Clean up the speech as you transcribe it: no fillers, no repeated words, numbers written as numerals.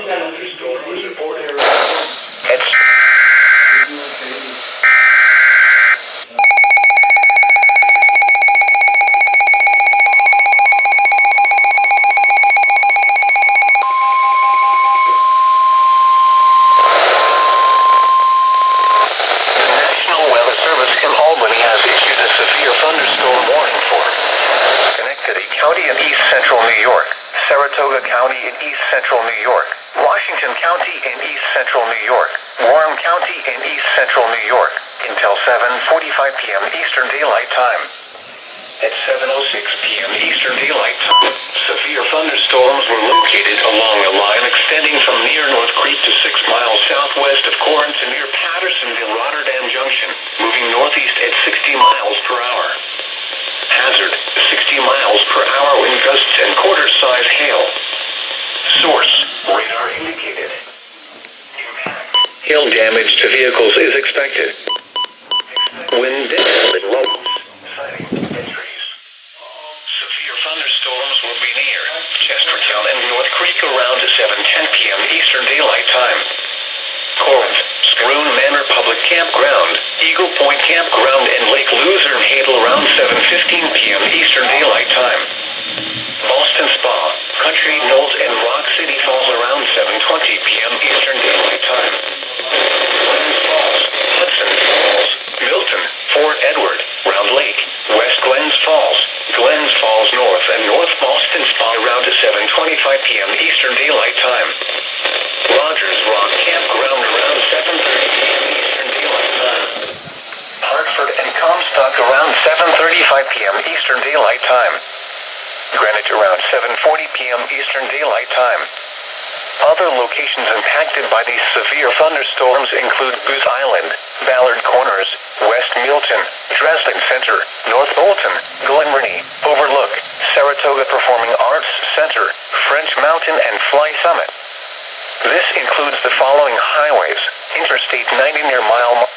Thunderstorm is reported. County in East Central New York, Saratoga County in East Central New York, Washington County in East Central New York, Warren County in East Central New York, until 7:45 p.m. Eastern Daylight Time. At 7:06 p.m. Eastern Daylight Time, severe thunderstorms were located along a line extending from near North Creek to 6 miles southwest of Corinth to near Pattersonville Rotterdam Junction, moving northeast at 60 miles per hour. Hazard, 60 miles per hour wind gusts and quarter-size hail. Source, radar indicated. Impact. Hail damage to vehicles is expected. Wind and lows. Sighting and trees. Severe thunderstorms will be near Chestertown and North Creek around 7:10 p.m. Eastern Daylight Time. Corinth, Stroon Manor Public Campground, Eagle Point Campground, and Lake Luzerne Hadle around 7:15 p.m. Eastern Daylight Time. Boston Spa, Country Knolls, and Rock City Falls around 7:20 p.m. Eastern Daylight Time. Glens Falls, Hudson Falls, Milton, Fort Edward, Round Lake, West Glens Falls North, and North Boston Spa around 7:25 p.m. Eastern Daylight Time. Rogers Rock Campground around 7:30 p.m. Eastern Daylight Time. Hartford and Comstock around 7:35 p.m. Eastern Daylight Time. Greenwich around 7:40 p.m. Eastern Daylight Time. Other locations impacted by these severe thunderstorms include Goose Island, Ballard Corners, West Milton, Dresden Center, North Bolton, Glenburnie, Overlook, Saratoga Performing Arts Center, French Mountain, and Fly Summit. This includes the following highways: Interstate 90 near mile